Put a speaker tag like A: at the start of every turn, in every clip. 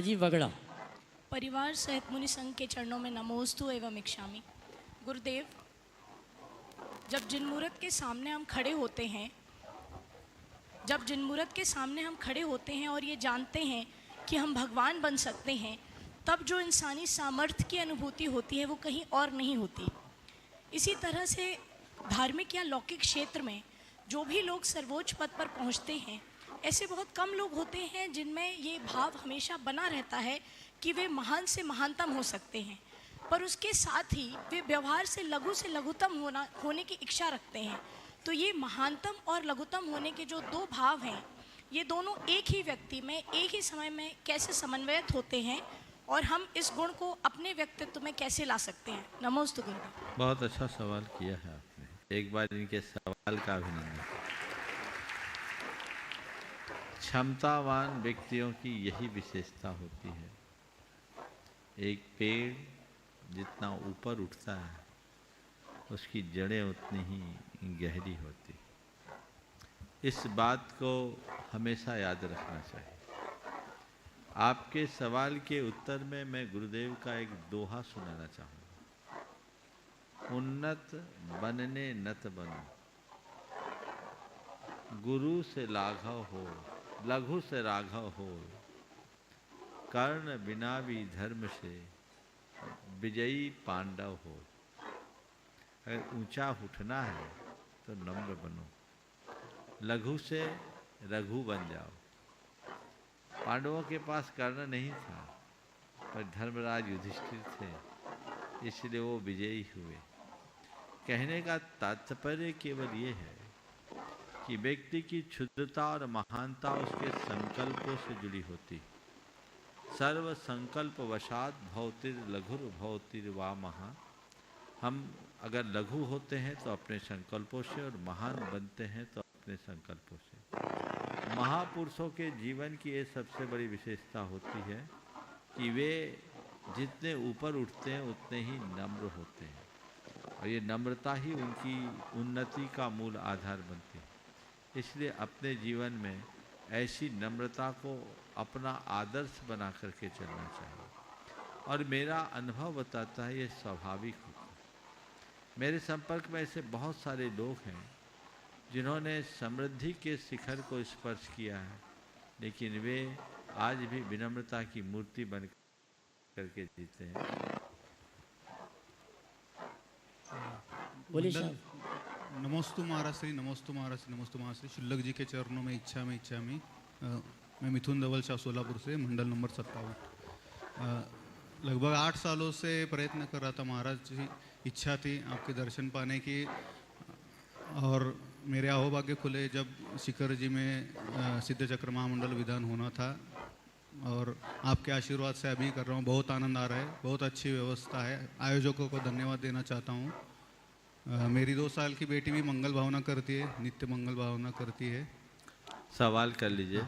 A: जी वगड़ा।
B: परिवार सहित मुनि संघ के चरणों में नमोस्तु एवं इक्षामि। गुरुदेव, जब जिन मूर्त के सामने हम खड़े होते हैं और ये जानते हैं कि हम भगवान बन सकते हैं, तब जो इंसानी सामर्थ्य की अनुभूति होती है वो कहीं और नहीं होती। इसी तरह से धार्मिक या लौकिक क्षेत्र में जो भी लोग सर्वोच्च पद पर पहुंचते हैं, ऐसे बहुत कम लोग होते हैं जिनमें ये भाव हमेशा बना रहता है कि वे महान से महानतम हो सकते हैं, पर उसके साथ ही वे व्यवहार से लघुतम होने की इच्छा रखते हैं। तो ये महानतम और लघुतम होने के जो दो भाव हैं, ये दोनों एक ही व्यक्ति में एक ही समय में कैसे समन्वयित होते हैं और हम इस गुण को अपने व्यक्तित्व में कैसे ला सकते हैं? नमोस्तु गुरुदेव।
C: बहुत अच्छा सवाल किया है आपने। एक बार इनके सवाल का अभिनंदन। क्षमतावान व्यक्तियों की यही विशेषता होती है। एक पेड़ जितना ऊपर उठता है, उसकी जड़ें उतनी ही गहरी होती। इस बात को हमेशा याद रखना चाहिए। आपके सवाल के उत्तर में मैं गुरुदेव का एक दोहा सुनाना चाहूँगा। उन्नत बनने नत बनो, गुरु से लाघव हो, लघु से राघव हो, कर्ण बिना भी धर्म से विजयी पांडव हो। अगर ऊंचा उठना है तो नम्र बनो, लघु से रघु बन जाओ। पांडवों के पास कर्ण नहीं था, पर धर्मराज युधिष्ठिर थे, इसलिए वो विजयी हुए। कहने का तात्पर्य केवल ये है कि व्यक्ति की क्षुद्रता और महानता उसके संकल्पों से जुड़ी होती। सर्व संकल्प वशात भवतिर लघुर भवतिर वा महा। हम अगर लघु होते हैं तो अपने संकल्पों से, और महान बनते हैं तो अपने संकल्पों से। महापुरुषों के जीवन की ये सबसे बड़ी विशेषता होती है कि वे जितने ऊपर उठते हैं उतने ही नम्र होते हैं, और ये नम्रता ही उनकी उन्नति का मूल आधार बनती है। इसलिए अपने जीवन में ऐसी नम्रता को अपना आदर्श बना करके चलना चाहिए। और मेरा अनुभव बताता है ये स्वाभाविक होता है। मेरे संपर्क में ऐसे बहुत सारे लोग हैं जिन्होंने समृद्धि के शिखर को स्पर्श किया है, लेकिन वे आज भी विनम्रता की मूर्ति बन करके जीते हैं।
A: बोलिए साहब।
D: नमोस्तु महाराज श्री, नमोस्तु महाराज श्री, नमोस्तु महाराज श्री। शुल्लक जी के चरणों में इच्छा में मैं मिथुन धवल शाह सोलापुर से, मंडल नंबर 57। लगभग 8 सालों से प्रयत्न कर रहा था महाराज जी। इच्छा थी आपके दर्शन पाने की, और मेरे अहोभाग्य खुले जब शिखर जी में सिद्ध चक्र महामंडल विधान होना था, और आपके आशीर्वाद से अभी कर रहा हूँ। बहुत आनंद आ रहा है, बहुत अच्छी व्यवस्था है। आयोजकों को धन्यवाद देना चाहता हूँ। मेरी 2 साल की बेटी भी मंगल भावना करती है, नित्य मंगल भावना करती है।
C: सवाल कर लीजिए।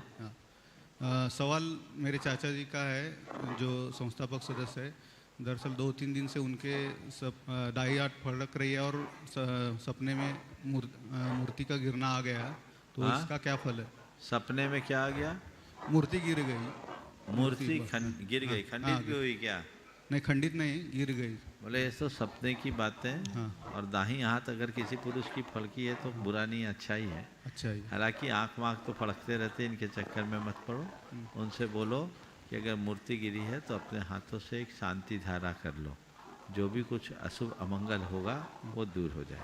D: सवाल मेरे चाचा जी का है, जो संस्थापक सदस्य है। दरअसल 2-3 दिन से उनके दाई आंख फड़क रही है, और सपने में मूर्ति का गिरना आ गया। तो इसका क्या फल है?
C: सपने में क्या आ गया?
D: मूर्ति गिर गई।
C: मूर्ति गिर गई, खंडित भी हुई क्या?
D: नहीं, खंडित नहीं, गिर गई।
C: बोले ये तो सपने की बातें।
D: हाँ।
C: और दाहिनी हाथ अगर किसी पुरुष की फड़की है तो बुरा नहीं, अच्छा ही है।
D: अच्छा ही।
C: हालांकि आँख वाँख तो फड़कते रहते, इनके चक्कर में मत पड़ो। उनसे बोलो कि अगर मूर्ति गिरी है तो अपने हाथों से एक शांति धारा कर लो, जो भी कुछ अशुभ अमंगल होगा वो दूर हो जाए।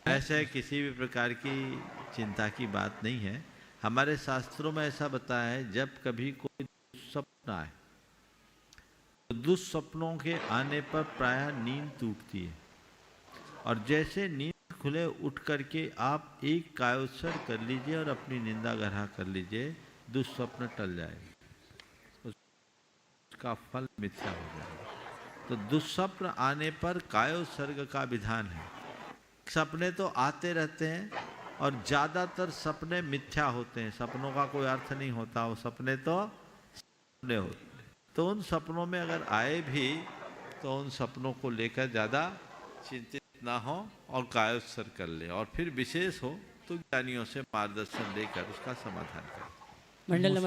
C: ऐसे किसी भी प्रकार की चिंता की बात नहीं है। हमारे शास्त्रों में ऐसा बताया है, जब कभी कोई दुस्सपन आए तो दुस्सपनों के आने पर प्रायः नींद टूटती है, और जैसे नींद खुले उठ करके आप एक कायोत्सर्ग कर लीजिए और अपनी निंदा ग्रह कर लीजिए, दुस्सपन टल जाएगा, उसका फल मिथ्या हो जाएगा। तो दुस्सपन आने पर कायोत्सर्ग का विधान है। सपने तो आते रहते हैं, और ज़्यादातर सपने मिथ्या होते हैं। सपनों का कोई अर्थ नहीं होता, वो सपने तो सपने होते हैं। तो उन सपनों में अगर आए भी तो उन सपनों को लेकर ज़्यादा चिंतित ना हो और कायोत्सर्ग कर ले, और फिर विशेष हो तो ज्ञानियों से मार्गदर्शन लेकर उसका समाधान करें।
A: मंडल नमस्कार।